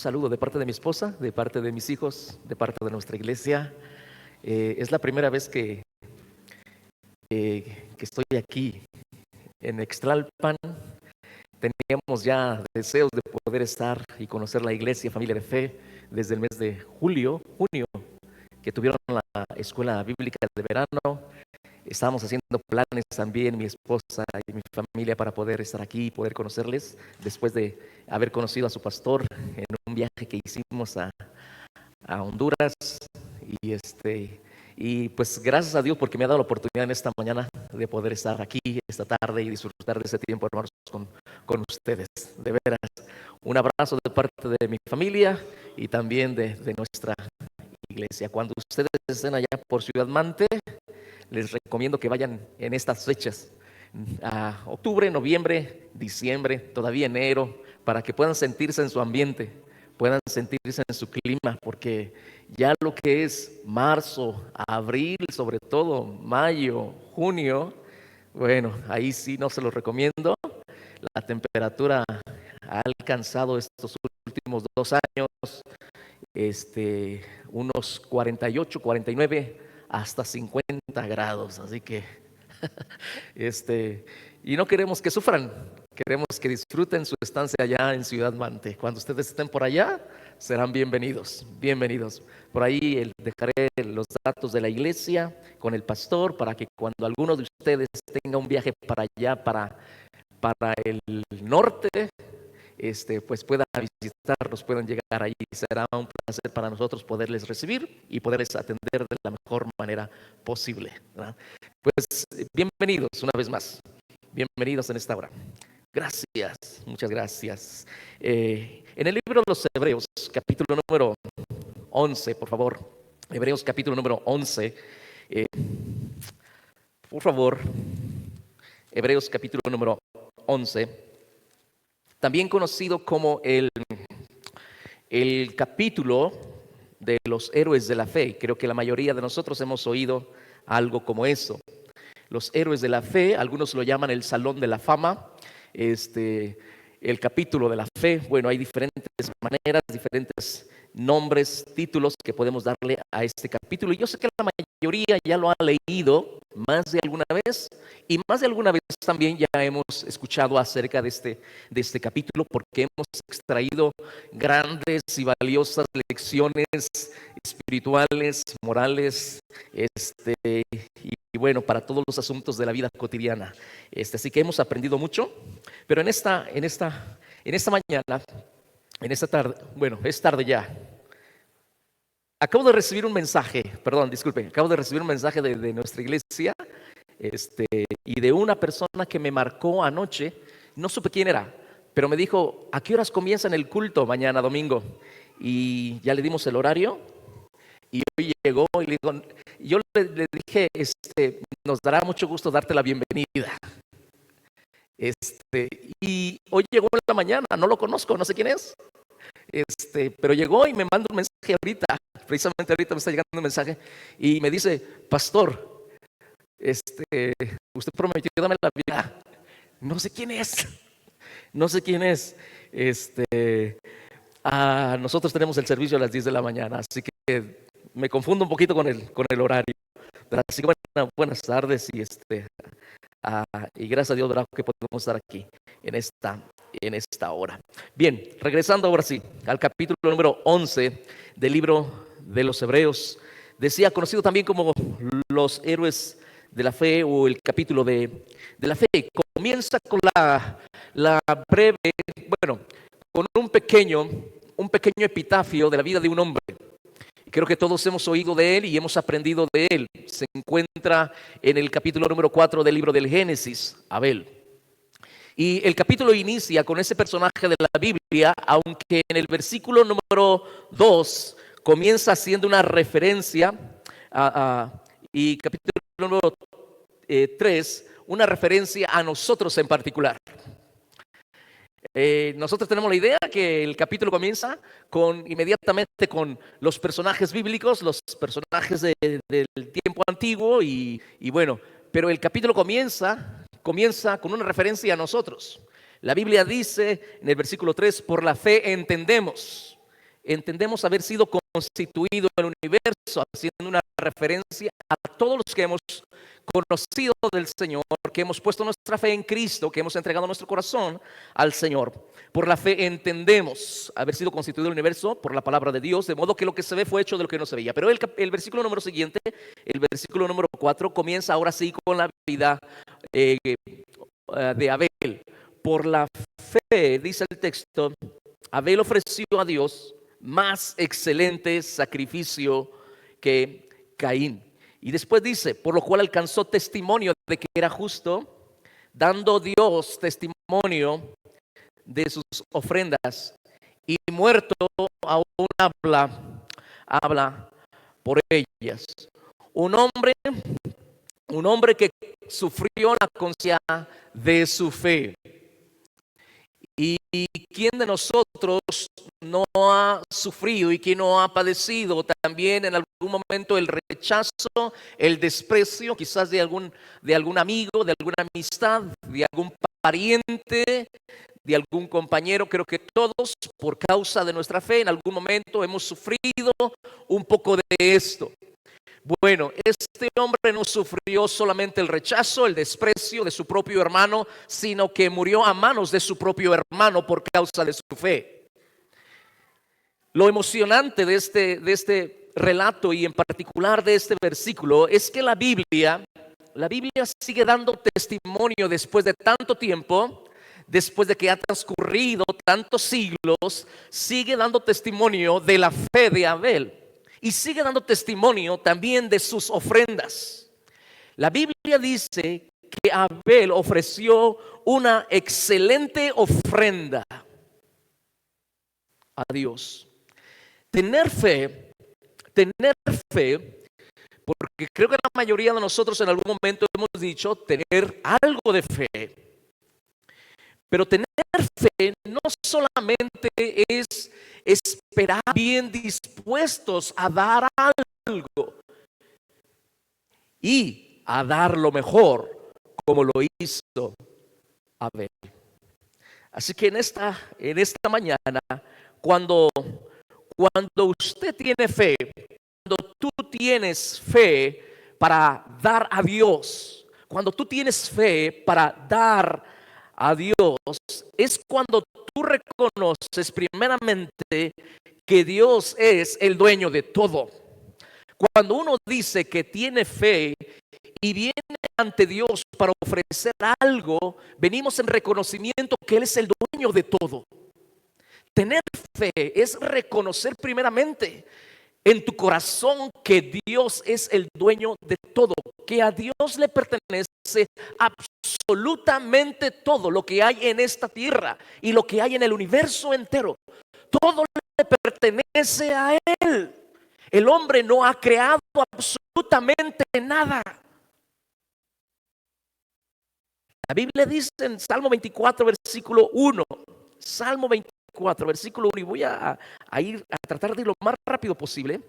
saludo de parte de mi esposa, de parte de mis hijos, de parte de nuestra iglesia. Es la primera vez que estoy aquí en Extralpan. Teníamos ya deseos de poder estar y conocer la iglesia Familia de Fe desde el mes de junio, que tuvieron la escuela bíblica de verano. Estábamos haciendo planes también, mi esposa y mi familia, para poder estar aquí y poder conocerles después de haber conocido a su pastor en un viaje que hicimos a Honduras. Y pues gracias a Dios porque me ha dado la oportunidad en esta mañana de poder estar aquí esta tarde y disfrutar de ese tiempo, hermanos, con ustedes. De veras, un abrazo de parte de mi familia y también de nuestra iglesia. Cuando ustedes estén allá por Ciudad Mante, les recomiendo que vayan en estas fechas, a octubre, noviembre, diciembre, todavía enero, para que puedan sentirse en su ambiente, puedan sentirse en su clima, porque ya lo que es marzo, abril, sobre todo mayo, junio, bueno, ahí sí no se los recomiendo. La temperatura ha alcanzado estos últimos 2 años unos 48, 49 hasta 50 grados, así que y no queremos que sufran, queremos que disfruten su estancia allá en Ciudad Mante. Cuando ustedes estén por allá, serán bienvenidos, bienvenidos. Por ahí dejaré los datos de la iglesia con el pastor para que cuando alguno de ustedes tenga un viaje para allá, para el norte, pues puedan visitarnos, puedan llegar ahí. Será un placer para nosotros poderles recibir y poderles atender de la mejor manera posible, ¿verdad? Pues bienvenidos una vez más, bienvenidos en esta hora. Gracias, muchas gracias. En el libro de los Hebreos, capítulo número 11, por favor. Hebreos capítulo número 11, por favor. Hebreos capítulo número 11. También conocido como el capítulo de los héroes de la fe. Creo que la mayoría de nosotros hemos oído algo como eso. Los héroes de la fe, algunos lo llaman el Salón de la Fama, el capítulo de la fe. Bueno, hay diferentes maneras, diferentes nombres, títulos que podemos darle a este capítulo. Y yo sé que la mayoría ya lo ha leído más de alguna vez, y más de alguna vez también ya hemos escuchado acerca de este capítulo, porque hemos extraído grandes y valiosas lecciones espirituales, morales, y bueno, para todos los asuntos de la vida cotidiana. Así que hemos aprendido mucho, pero en esta mañana, en esta tarde, bueno, es tarde ya. Acabo de recibir un mensaje, acabo de recibir un mensaje de nuestra iglesia, y de una persona que me marcó anoche. No supe quién era, pero me dijo: ¿a qué horas comienzan el culto mañana domingo? Y ya le dimos el horario, y hoy llegó y yo le dije, nos dará mucho gusto darte la bienvenida. Y hoy llegó en la mañana, no lo conozco, no sé quién es, pero llegó y me manda un mensaje ahorita, precisamente ahorita me está llegando un mensaje, y me dice: pastor, usted prometió darme la vida. No sé quién es, no sé quién es. Nosotros tenemos el servicio a las 10 de la mañana, así que me confundo un poquito con el horario. Así que buenas tardes, y gracias a Dios, ¿verdad?, que podemos estar aquí en esta hora. Bien, regresando ahora sí al capítulo número 11 del libro de los Hebreos. Decía, conocido también como los héroes de la fe, o el capítulo de la fe. Comienza con la breve, con un pequeño epitafio de la vida de un hombre. Creo que todos hemos oído de él y hemos aprendido de él. Se encuentra en el capítulo número 4 del libro del Génesis, Abel. Y el capítulo inicia con ese personaje de la Biblia, aunque en el versículo número 2 comienza haciendo una referencia y capítulo número 3, una referencia a nosotros en particular. Nosotros tenemos la idea que el capítulo comienza inmediatamente con los personajes bíblicos, los personajes del tiempo antiguo, y bueno, pero el capítulo comienza con una referencia a nosotros. La Biblia dice en el versículo 3: por la fe entendemos entendemos haber sido constituido en el universo, haciendo una referencia a todos los que hemos conocido del Señor, que hemos puesto nuestra fe en Cristo, que hemos entregado nuestro corazón al Señor. Por la fe entendemos haber sido constituido el universo por la palabra de Dios, de modo que lo que se ve fue hecho de lo que no se veía. Pero el versículo número siguiente, el versículo número 4, comienza ahora sí con la vida de Abel. Por la fe, dice el texto, Abel ofreció a Dios más excelente sacrificio que Caín. Y después dice, por lo cual alcanzó testimonio de que era justo, dando Dios testimonio de sus ofrendas, y muerto aún habla por ellas. Un hombre que sufrió la consecuencia de su fe. ¿Y quién de nosotros no ha sufrido y quién no ha padecido también en algún momento el rechazo, el desprecio, quizás de algún amigo, de alguna amistad, de algún pariente, de algún compañero? Creo que todos, por causa de nuestra fe, en algún momento hemos sufrido un poco de esto. Bueno, este hombre no sufrió solamente el rechazo, el desprecio de su propio hermano, sino que murió a manos de su propio hermano por causa de su fe. Lo emocionante de este relato, y en particular de este versículo, es que la Biblia sigue dando testimonio después de tanto tiempo, después de que ha transcurrido tantos siglos, sigue dando testimonio de la fe de Abel. Y sigue dando testimonio también de sus ofrendas. La Biblia dice que Abel ofreció una excelente ofrenda a Dios. Tener fe, porque creo que la mayoría de nosotros en algún momento hemos dicho tener algo de fe. Pero tener fe no solamente es esperar, bien dispuestos a dar algo y a dar lo mejor, como lo hizo Abel. Así que en esta mañana, cuando usted tiene fe, cuando tú tienes fe para dar a Dios, cuando tú tienes fe para dar a Dios, es cuando tú reconoces primeramente que Dios es el dueño de todo. Cuando uno dice que tiene fe y viene ante Dios para ofrecer algo, venimos en reconocimiento que Él es el dueño de todo. Tener fe es reconocer primeramente en tu corazón que Dios es el dueño de todo, que a Dios le pertenece absolutamente todo lo que hay en esta tierra y lo que hay en el universo entero. Todo le pertenece a Él. El hombre no ha creado absolutamente nada. La Biblia dice en Salmo 24, versículo 1, Salmo 24, versículo 1, y voy a tratar de ir lo más rápido posible,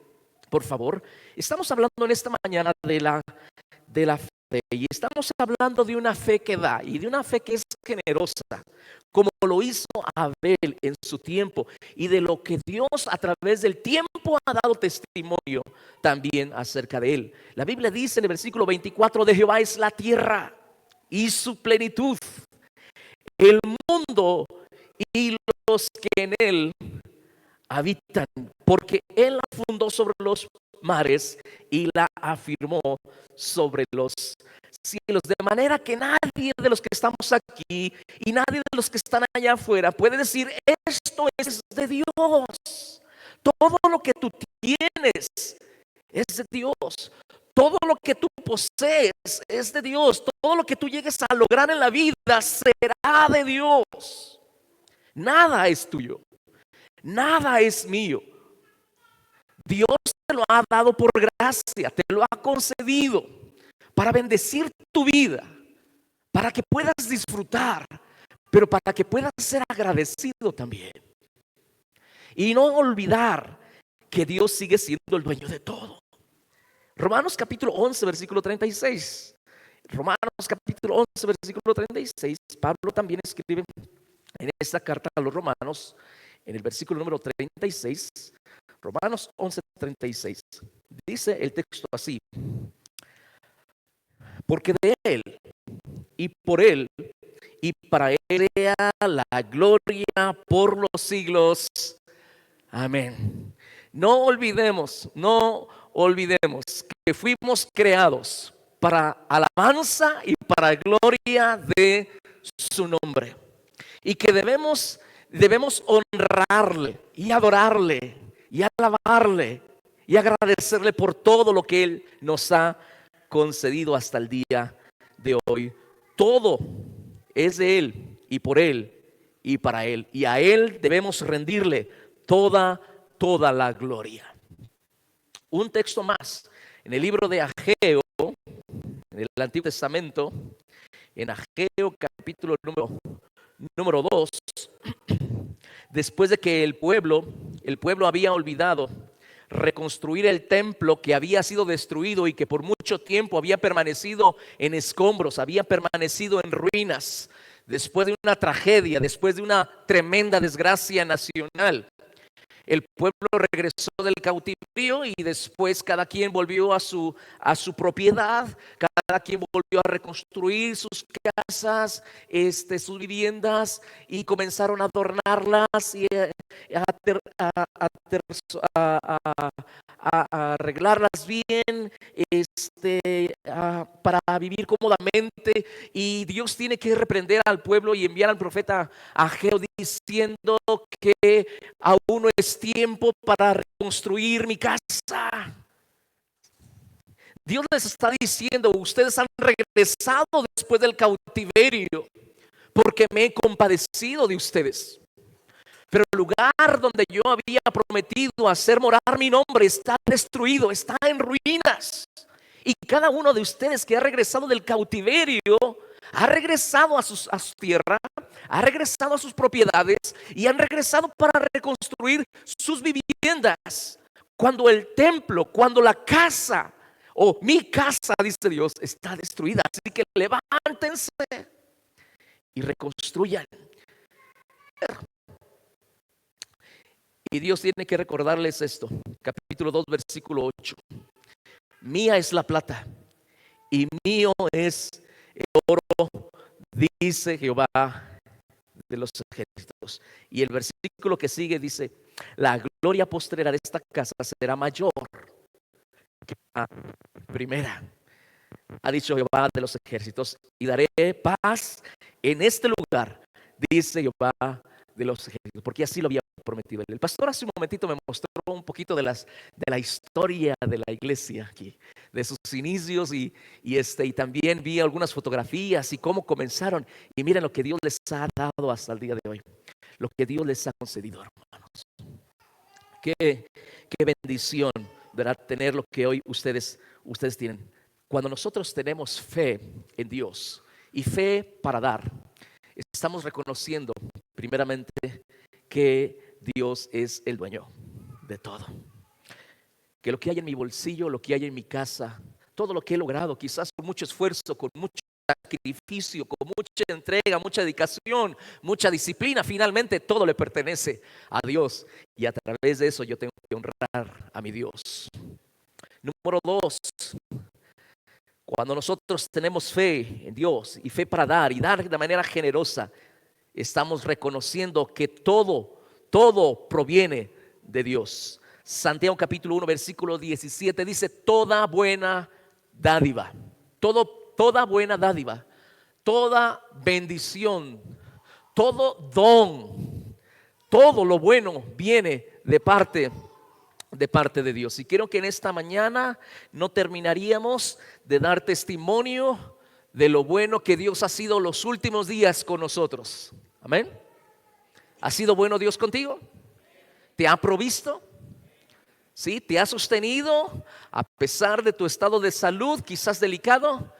por favor. Estamos hablando en esta mañana de la fe, y estamos hablando de una fe que da y de una fe que es generosa, como lo hizo Abel en su tiempo, y de lo que Dios a través del tiempo ha dado testimonio también acerca de él. La Biblia dice en el versículo 24: de Jehová es la tierra y su plenitud, el mundo y los que en él habitan, porque Él la fundó sobre los mares y la afirmó sobre los cielos. De manera que nadie de los que estamos aquí y nadie de los que están allá afuera puede decir: esto es de Dios. Todo lo que tú tienes es de Dios. Todo lo que tú posees es de Dios. Todo lo que tú llegues a lograr en la vida será de Dios. Nada es tuyo. Nada es mío. Dios te lo ha dado por gracia, te lo ha concedido para bendecir tu vida, para que puedas disfrutar, pero para que puedas ser agradecido también. Y no olvidar que Dios sigue siendo el dueño de todo. Romanos capítulo 11, versículo 36. Romanos capítulo 11, versículo 36. Pablo también escribe en esta carta a los romanos, en el versículo número 36, Romanos 11:36. Dice el texto así: porque de Él y por Él y para Él sea la gloria por los siglos. Amén. No olvidemos que fuimos creados para alabanza y para gloria de su nombre. Y que debemos honrarle y adorarle y alabarle y agradecerle por todo lo que Él nos ha concedido hasta el día de hoy. Todo es de Él y por Él y para Él. Y a Él debemos rendirle toda la gloria. Un texto más en el libro de Ageo, en el Antiguo Testamento, en Ageo capítulo número 2, después de que el pueblo había olvidado reconstruir el templo que había sido destruido y que por mucho tiempo había permanecido en escombros, había permanecido en ruinas, después de una tragedia, después de una tremenda desgracia nacional. El pueblo regresó del cautiverio y después cada quien volvió a su propiedad, cada quien volvió a reconstruir sus casas, sus viviendas, y comenzaron a adornarlas y a arreglarlas bien, para vivir cómodamente. Y Dios tiene que reprender al pueblo y enviar al profeta Ageo diciendo que aún no es tiempo para reconstruir mi casa. Dios les está diciendo: ustedes han regresado después del cautiverio porque me he compadecido de ustedes. Pero el lugar donde yo había prometido hacer morar mi nombre está destruido, está en ruinas. Y cada uno de ustedes que ha regresado del cautiverio ha regresado a su tierra, ha regresado a sus propiedades y han regresado para reconstruir sus viviendas. Cuando el templo, cuando la casa o mi casa, dice Dios, está destruida. Así que levántense y reconstruyan. Y Dios tiene que recordarles esto. Capítulo 2, versículo 8. Mía es la plata y mío es el oro, dice Jehová de los ejércitos. Y el versículo que sigue dice: la gloria postrera de esta casa será mayor que la primera, ha dicho Jehová de los ejércitos, y daré paz en este lugar, dice Jehová de los ejércitos, porque así lo había prometido. El pastor hace un momentito me mostró un poquito de la historia de la iglesia aquí, de sus inicios, y también vi algunas fotografías y cómo comenzaron. Y miren lo que Dios les ha dado hasta el día de hoy, lo que Dios les ha concedido, hermanos. Qué bendición, ¿verdad? Tener lo que hoy ustedes tienen. Cuando nosotros tenemos fe en Dios y fe para dar, estamos reconociendo primeramente que Dios es el dueño de todo. Que lo que hay en mi bolsillo, lo que hay en mi casa, todo lo que he logrado, quizás con mucho esfuerzo, con mucho sacrificio, con mucha entrega, mucha dedicación, mucha disciplina, finalmente todo le pertenece a Dios. Y a través de eso yo tengo que honrar a mi Dios. Número 2. Cuando nosotros tenemos fe en Dios y fe para dar y dar de manera generosa, estamos reconociendo que todo proviene de Dios. Santiago capítulo 1 versículo 17 dice: toda buena dádiva, toda buena dádiva, toda bendición, todo don, todo lo bueno viene de parte de Dios. Y quiero que en esta mañana no terminaríamos de dar testimonio de lo bueno que Dios ha sido los últimos días con nosotros. Amén. ¿Ha sido bueno Dios contigo? ¿Te ha provisto? ¿Sí? ¿Te ha sostenido a pesar de tu estado de salud quizás delicado?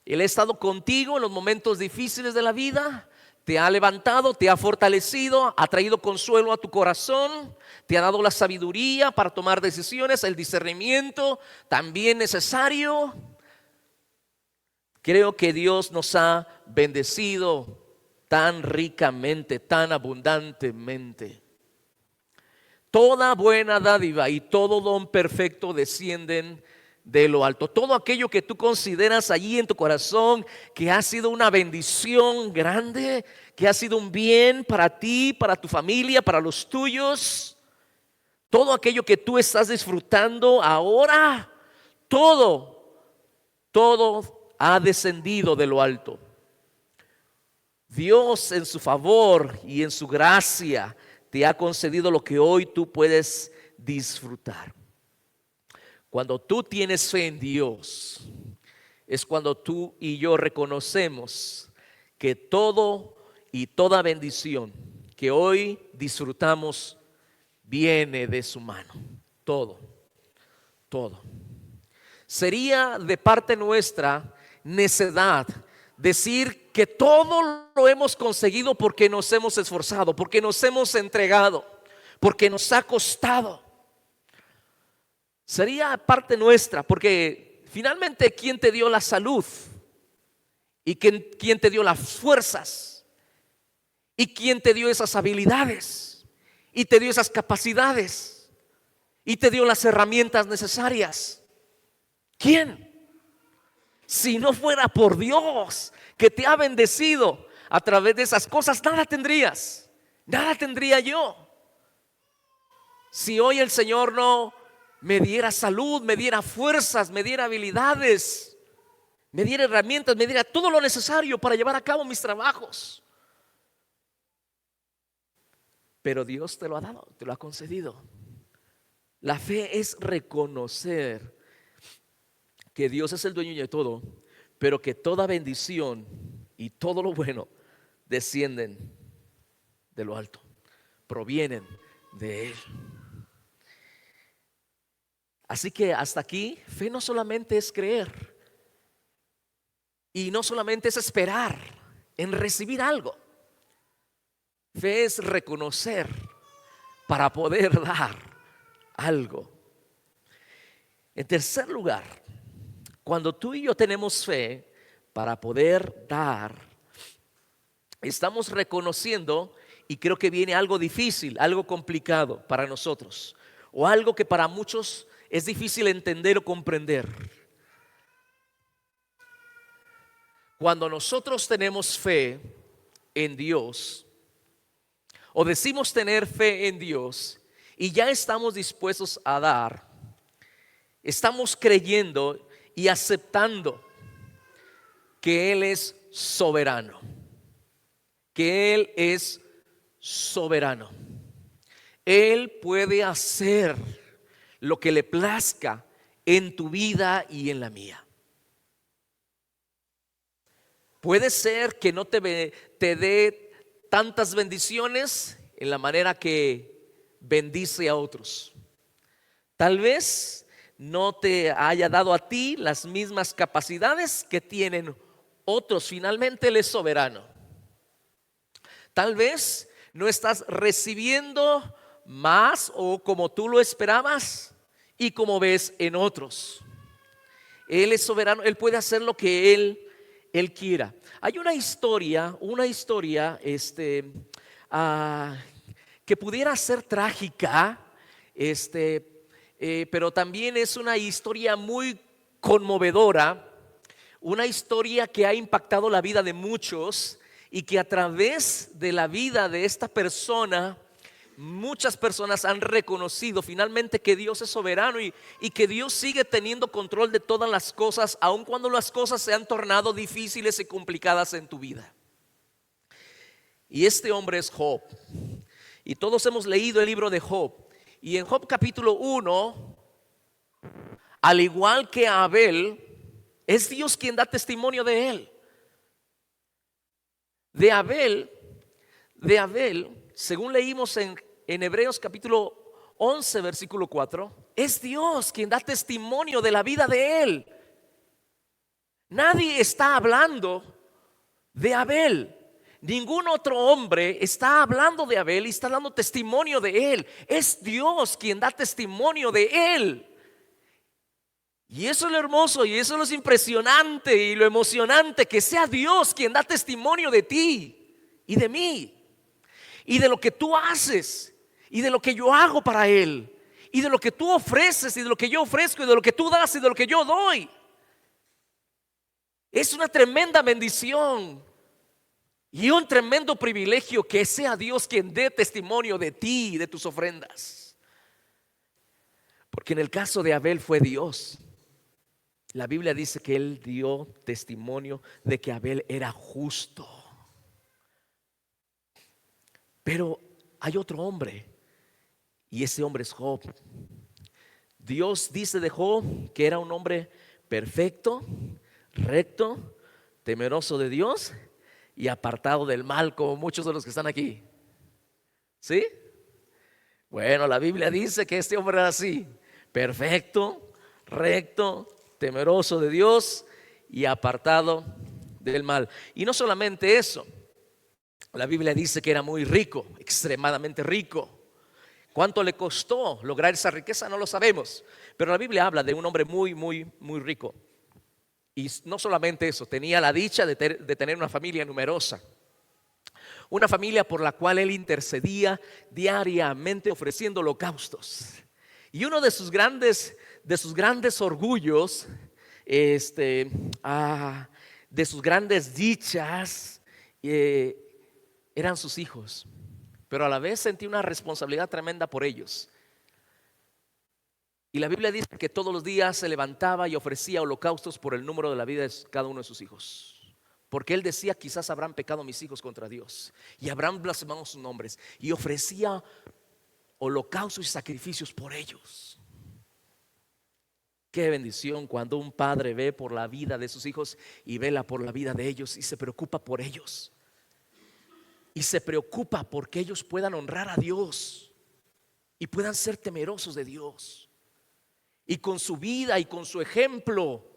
Él ha estado contigo en los momentos difíciles de la vida. Te ha levantado, te ha fortalecido, ha traído consuelo a tu corazón, te ha dado la sabiduría para tomar decisiones, el discernimiento también necesario. Creo que Dios nos ha bendecido tan ricamente, tan abundantemente. Toda buena dádiva y todo don perfecto descienden de lo alto. Todo aquello que tú consideras allí en tu corazón que ha sido una bendición grande, que ha sido un bien para ti, para tu familia, para los tuyos. Todo aquello que tú estás disfrutando ahora, todo ha descendido de lo alto. Dios en su favor y en su gracia te ha concedido lo que hoy tú puedes disfrutar. Cuando tú tienes fe en Dios, es cuando tú y yo reconocemos que todo y toda bendición que hoy disfrutamos viene de su mano. Todo. Sería de parte nuestra necedad decir que todo lo hemos conseguido porque nos hemos esforzado, porque nos hemos entregado, porque nos ha costado. Sería parte nuestra, porque finalmente ¿quién te dio la salud? ¿Y quién te dio las fuerzas? ¿Y quién te dio esas habilidades? ¿Y te dio esas capacidades? ¿Y te dio las herramientas necesarias? ¿Quién? Si no fuera por Dios que te ha bendecido a través de esas cosas, nada tendrías, nada tendría yo. Si hoy el Señor no me diera salud, me diera fuerzas, me diera habilidades, me diera herramientas, me diera todo lo necesario para llevar a cabo mis trabajos. Pero Dios te lo ha dado, te lo ha concedido. La fe es reconocer que Dios es el dueño de todo, pero que toda bendición y todo lo bueno descienden de lo alto, provienen de Él. Así que hasta aquí, fe no solamente es creer y no solamente es esperar en recibir algo. Fe es reconocer para poder dar algo. En tercer lugar, cuando tú y yo tenemos fe para poder dar, estamos reconociendo, y creo que viene algo difícil, algo complicado para nosotros, o algo que para muchos es difícil entender o comprender. Cuando nosotros tenemos fe en Dios, o decimos tener fe en Dios, y ya estamos dispuestos a dar, estamos creyendo y aceptando que Él es soberano, que Él es soberano. Él puede hacer lo que le plazca en tu vida y en la mía. Puede ser que no te dé tantas bendiciones en la manera que bendice a otros. Tal vez no te haya dado a ti las mismas capacidades que tienen otros. Finalmente Él es soberano. Tal vez no estás recibiendo más o como tú lo esperabas y como ves en otros. Él es soberano, Él puede hacer lo que Él quiera. Hay una historia que pudiera ser trágica, pero también es una historia muy conmovedora, una historia que ha impactado la vida de muchos y que a través de la vida de esta persona, muchas personas han reconocido finalmente que Dios es soberano y que Dios sigue teniendo control de todas las cosas, aun cuando las cosas se han tornado difíciles y complicadas en tu vida. Y este hombre es Job. Y todos hemos leído el libro de Job. Y en Job capítulo 1, al igual que Abel, es Dios quien da testimonio de él. De Abel, según leímos en Hebreos capítulo 11 versículo 4, es Dios quien da testimonio de la vida de él. Nadie está hablando de Abel. Ningún otro hombre está hablando de Abel y está dando testimonio de él. Es Dios quien da testimonio de él. Y eso es lo hermoso y eso es lo impresionante y lo emocionante, que sea Dios quien da testimonio de ti y de mí y de lo que tú haces y de lo que yo hago para Él, y de lo que tú ofreces, y de lo que yo ofrezco, y de lo que tú das, y de lo que yo doy. Es una tremenda bendición y un tremendo privilegio que sea Dios quien dé testimonio de ti y de tus ofrendas. Porque en el caso de Abel fue Dios. La Biblia dice que él dio testimonio de que Abel era justo. Pero hay otro hombre, y ese hombre es Job. Dios dice de Job que era un hombre perfecto, recto, temeroso de Dios y apartado del mal, como muchos de los que están aquí. ¿Sí? Bueno, la Biblia dice que este hombre era así: perfecto, recto, temeroso de Dios y apartado del mal. Y no solamente eso, la Biblia dice que era muy rico, extremadamente rico. ¿Cuánto le costó lograr esa riqueza? No lo sabemos, pero la Biblia habla de un hombre muy, muy, muy rico. Y no solamente eso, tenía la dicha de tener una familia numerosa. Una familia por la cual él intercedía diariamente ofreciendo holocaustos. Y uno de sus grandes orgullos, de sus grandes dichas, eran sus hijos. Pero a la vez sentía una responsabilidad tremenda por ellos. Y la Biblia dice que todos los días se levantaba y ofrecía holocaustos por el número de la vida de cada uno de sus hijos. Porque él decía: quizás habrán pecado mis hijos contra Dios y habrán blasfemado sus nombres. Y ofrecía holocaustos y sacrificios por ellos. Qué bendición cuando un padre ve por la vida de sus hijos y vela por la vida de ellos y se preocupa por ellos. Y se preocupa porque ellos puedan honrar a Dios y puedan ser temerosos de Dios. Y con su vida y con su ejemplo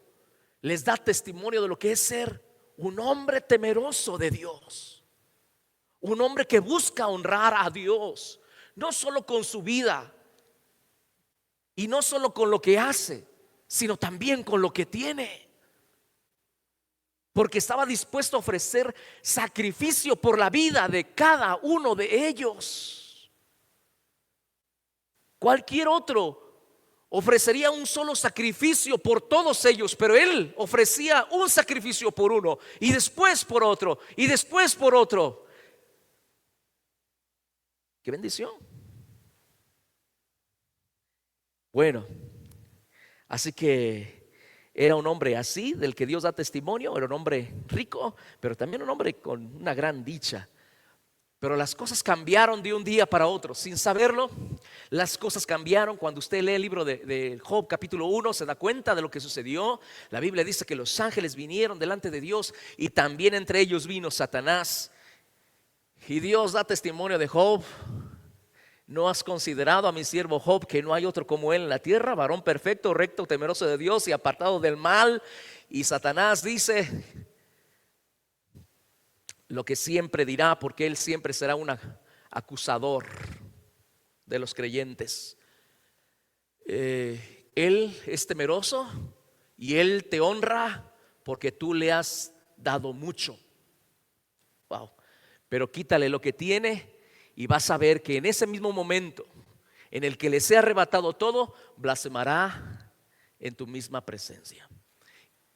les da testimonio de lo que es ser un hombre temeroso de Dios. Un hombre que busca honrar a Dios, no solo con su vida y no solo con lo que hace, sino también con lo que tiene. Porque estaba dispuesto a ofrecer sacrificio por la vida de cada uno de ellos. Cualquier otro ofrecería un solo sacrificio por todos ellos, pero él ofrecía un sacrificio por uno, y después por otro, y después por otro. ¡Qué bendición! Bueno, así que era un hombre así, del que Dios da testimonio. Era un hombre rico, pero también un hombre con una gran dicha. Pero las cosas cambiaron de un día para otro, sin saberlo. Las cosas cambiaron. Cuando usted lee el libro de Job capítulo 1, se da cuenta de lo que sucedió. La Biblia dice que los ángeles vinieron delante de Dios y también entre ellos vino Satanás. Y Dios da testimonio de Job: ¿no has considerado a mi siervo Job, que no hay otro como él en la tierra, varón perfecto, recto, temeroso de Dios y apartado del mal? Y Satanás dice lo que siempre dirá, porque él siempre será un acusador de los creyentes. Él es temeroso y él te honra porque tú le has dado mucho. Wow. Pero quítale lo que tiene y vas a ver que en ese mismo momento en el que le sea arrebatado todo, blasfemará en tu misma presencia.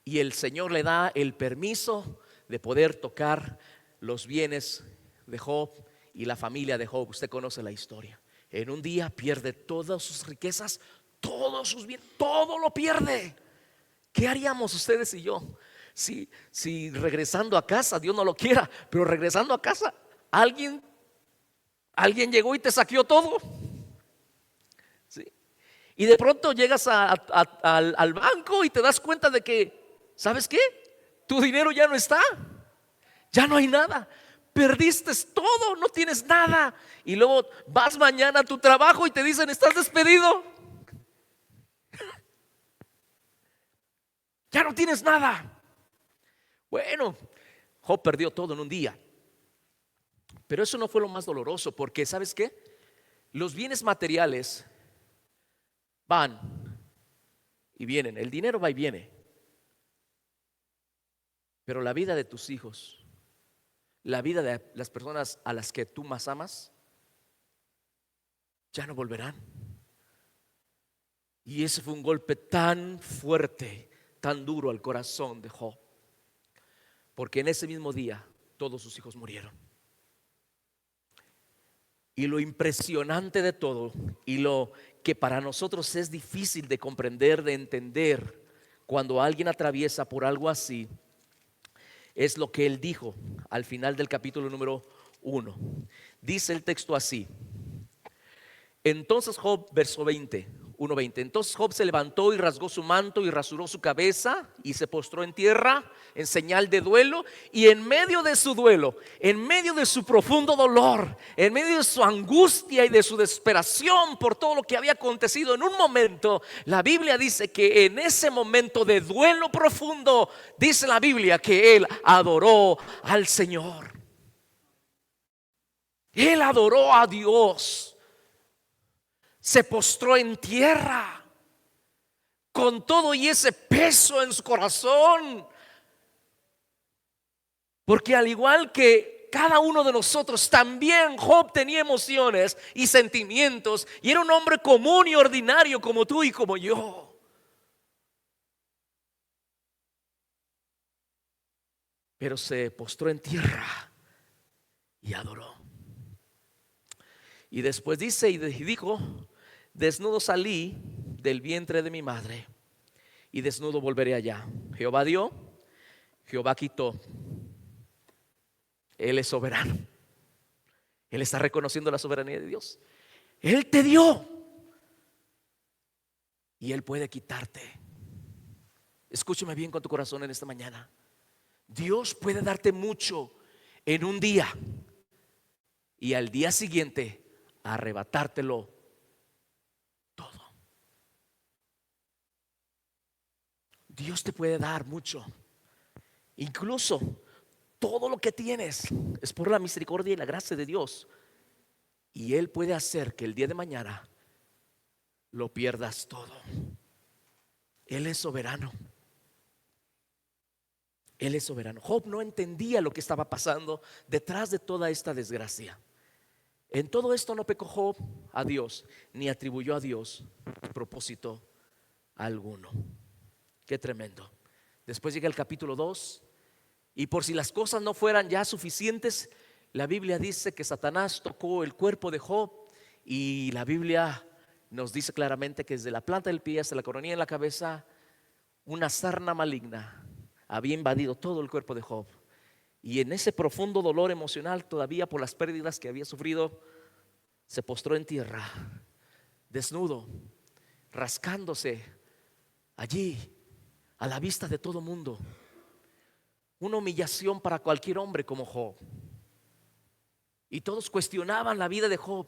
Y el Señor le da el permiso de poder tocar los bienes de Job y la familia de Job. Usted conoce la historia. En un día pierde todas sus riquezas, todos sus bienes, todo lo pierde. ¿Qué haríamos ustedes y yo? Si regresando a casa, Dios no lo quiera, pero regresando a casa, alguien llegó y te saqueó todo. ¿Sí? Y de pronto llegas al banco y te das cuenta de que, ¿sabes qué? Tu dinero ya no está. Ya no hay nada. Perdiste todo, no tienes nada. Y luego vas mañana a tu trabajo y te dicen: estás despedido. Ya no tienes nada. Bueno, Job perdió todo en un día. Pero eso no fue lo más doloroso, porque ¿sabes qué? Los bienes materiales van y vienen. El dinero va y viene. Pero la vida de tus hijos, la vida de las personas a las que tú más amas, ya no volverán. Y ese fue un golpe tan fuerte, tan duro al corazón de Job, porque en ese mismo día todos sus hijos murieron. Y lo impresionante de todo, y lo que para nosotros es difícil de comprender, de entender, cuando alguien atraviesa por algo así, es lo que él dijo al final del capítulo número 1. Dice el texto así: entonces Job, verso 20, 1:20. Entonces Job se levantó y rasgó su manto y rasuró su cabeza y se postró en tierra en señal de duelo. Y en medio de su duelo, en medio de su profundo dolor, en medio de su angustia y de su desesperación por todo lo que había acontecido en un momento, la Biblia dice que en ese momento de duelo profundo, dice la Biblia que él adoró al Señor. Él adoró a Dios. Se postró en tierra con todo y ese peso en su corazón, porque al igual que cada uno de nosotros, también Job tenía emociones y sentimientos, y era un hombre común y ordinario como tú y como yo. Pero se postró en tierra y adoró. Y después dice y dijo: desnudo salí del vientre de mi madre y desnudo volveré allá. Jehová dio, Jehová quitó. Él es soberano. Él está reconociendo la soberanía de Dios. Él te dio y Él puede quitarte. Escúchame bien con tu corazón en esta mañana. Dios puede darte mucho en un día y al día siguiente arrebatártelo todo. Dios te puede dar mucho. Incluso todo lo que tienes es por la misericordia y la gracia de Dios. Y Él puede hacer que el día de mañana lo pierdas todo. Él es soberano. Él es soberano. Job no entendía lo que estaba pasando detrás de toda esta desgracia. En todo esto no pecó Job a Dios, ni atribuyó a Dios propósito alguno. Qué tremendo. Después llega el capítulo 2, y por si las cosas no fueran ya suficientes, la Biblia dice que Satanás tocó el cuerpo de Job, y la Biblia nos dice claramente que desde la planta del pie hasta la coronilla en la cabeza, una sarna maligna había invadido todo el cuerpo de Job. Y en ese profundo dolor emocional, todavía por las pérdidas que había sufrido, se postró en tierra, desnudo, rascándose allí a la vista de todo mundo. Una humillación para cualquier hombre como Job. Y todos cuestionaban la vida de Job.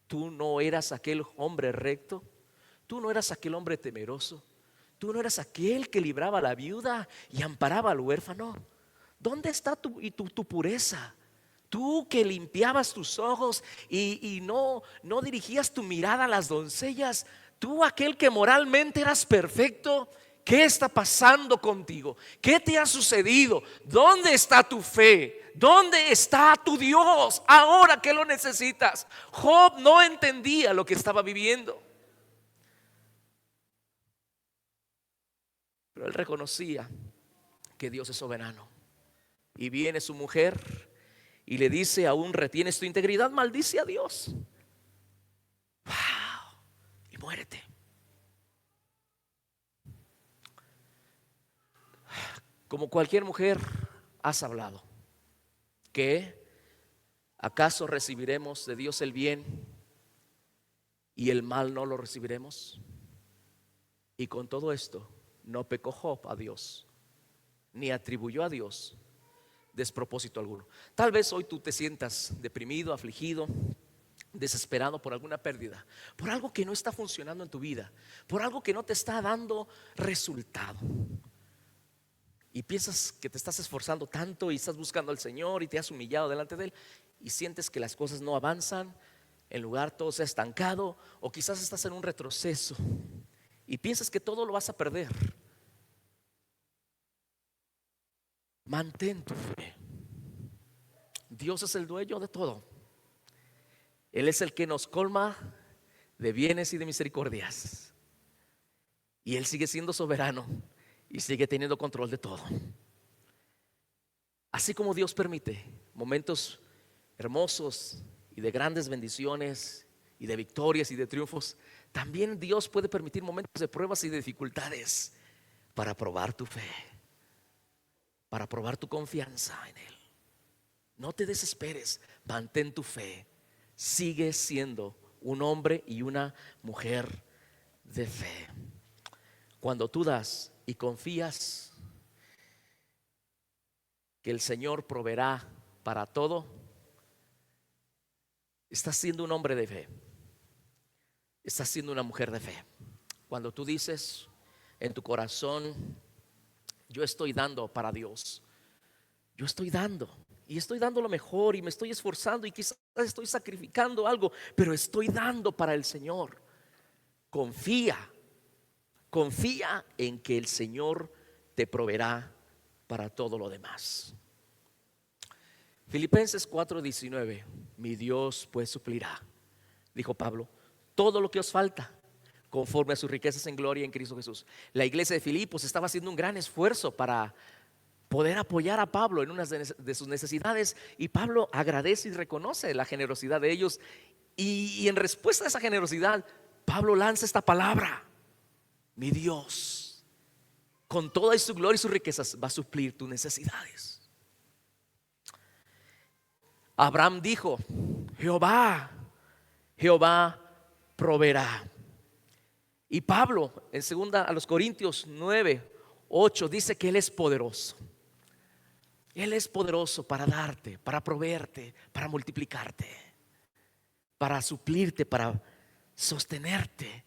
Tú no eras aquel hombre recto, tú no eras aquel hombre temeroso, tú no eras aquel que libraba a la viuda y amparaba al huérfano. ¿Dónde está tu pureza? Tú que limpiabas tus ojos y no dirigías tu mirada a las doncellas. Tú, aquel que moralmente eras perfecto. ¿Qué está pasando contigo? ¿Qué te ha sucedido? ¿Dónde está tu fe? ¿Dónde está tu Dios ahora que lo necesitas? Job no entendía lo que estaba viviendo, pero él reconocía que Dios es soberano. Y viene su mujer y le dice: aún retienes tu integridad, maldice a Dios. ¡Wow! Y muérete. Como cualquier mujer has hablado. ¿Qué? ¿Acaso recibiremos de Dios el bien y el mal no lo recibiremos? Y con todo esto no pecó Job a Dios, ni atribuyó a Dios despropósito alguno. Tal vez hoy tú te sientas deprimido, afligido, desesperado por alguna pérdida, por algo que no está funcionando en tu vida, por algo que no te está dando resultado. Y piensas que te estás esforzando tanto y estás buscando al Señor y te has humillado delante de Él y sientes que las cosas no avanzan, en lugar todo se ha estancado, o quizás estás en un retroceso y piensas que todo lo vas a perder. Mantén tu fe. Dios es el dueño de todo. Él es el que nos colma de bienes y de misericordias. Y Él sigue siendo soberano y sigue teniendo control de todo. Así como Dios permite momentos hermosos y de grandes bendiciones y de victorias y de triunfos, también Dios puede permitir momentos de pruebas y de dificultades para probar tu fe, para probar tu confianza en Él. No te desesperes, mantén tu fe. Sigue siendo un hombre y una mujer de fe. Cuando tú das y confías que el Señor proveerá para todo, estás siendo un hombre de fe. Estás siendo una mujer de fe. Cuando tú dices en tu corazón: yo estoy dando para Dios, yo estoy dando y estoy dando lo mejor y me estoy esforzando y quizás estoy sacrificando algo, pero estoy dando para el Señor. Confía en que el Señor te proveerá para todo lo demás. Filipenses 4:19: mi Dios pues suplirá, dijo Pablo, todo lo que os falta conforme a sus riquezas en gloria en Cristo Jesús. La iglesia de Filipos estaba haciendo un gran esfuerzo para poder apoyar a Pablo en una de sus necesidades, y Pablo agradece y reconoce la generosidad de ellos, y en respuesta a esa generosidad Pablo lanza esta palabra: mi Dios con toda su gloria y sus riquezas va a suplir tus necesidades. Abraham dijo: Jehová proveerá. Y Pablo en 2 Corintios 9:8 dice que Él es poderoso. Él es poderoso para darte, para proveerte, para multiplicarte, para suplirte, para sostenerte.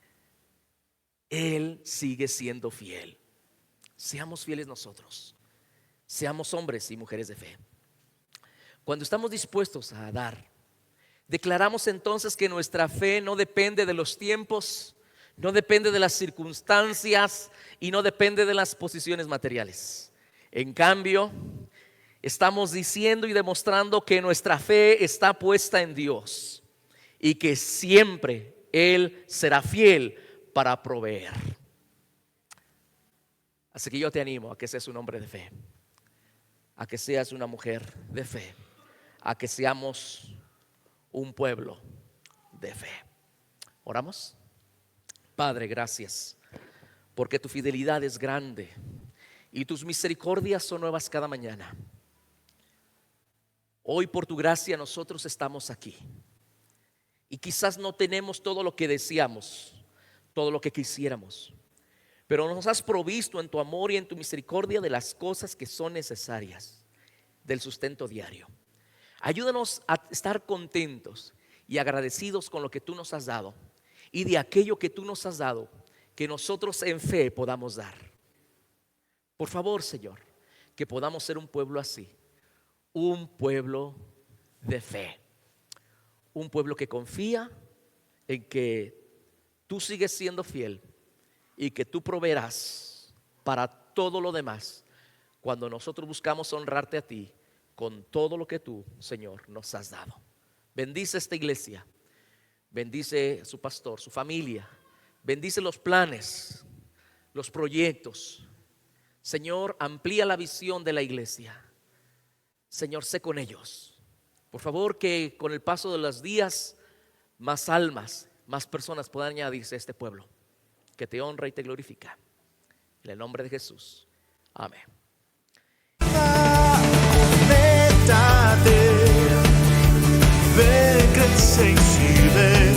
Él sigue siendo fiel. Seamos fieles nosotros. Seamos hombres y mujeres de fe. Cuando estamos dispuestos a dar, declaramos entonces que nuestra fe no depende de los tiempos, no depende de las circunstancias y no depende de las posiciones materiales. En cambio, estamos diciendo y demostrando que nuestra fe está puesta en Dios y que siempre Él será fiel para proveer. Así que yo te animo a que seas un hombre de fe, a que seas una mujer de fe, a que seamos un pueblo de fe. ¿Oramos? Padre, gracias porque tu fidelidad es grande y tus misericordias son nuevas cada mañana. Hoy por tu gracia nosotros estamos aquí y quizás no tenemos todo lo que deseamos, todo lo que quisiéramos, pero nos has provisto en tu amor y en tu misericordia de las cosas que son necesarias, del sustento diario. Ayúdanos a estar contentos y agradecidos con lo que tú nos has dado y de aquello que tú nos has dado, que nosotros en fe podamos dar. Por favor, Señor, que podamos ser un pueblo así, un pueblo de fe, un pueblo que confía en que tú sigues siendo fiel y que tú proveerás para todo lo demás cuando nosotros buscamos honrarte a ti con todo lo que tú, Señor, nos has dado. Bendice esta iglesia, bendice a su pastor, su familia, bendice los planes, los proyectos. Señor, amplía la visión de la iglesia. Señor, sé con ellos. Por favor, que con el paso de los días más almas, más personas puedan añadirse a este pueblo que te honra y te glorifica. En el nombre de Jesús. Amén. Conéctate, ve, crece y sirve.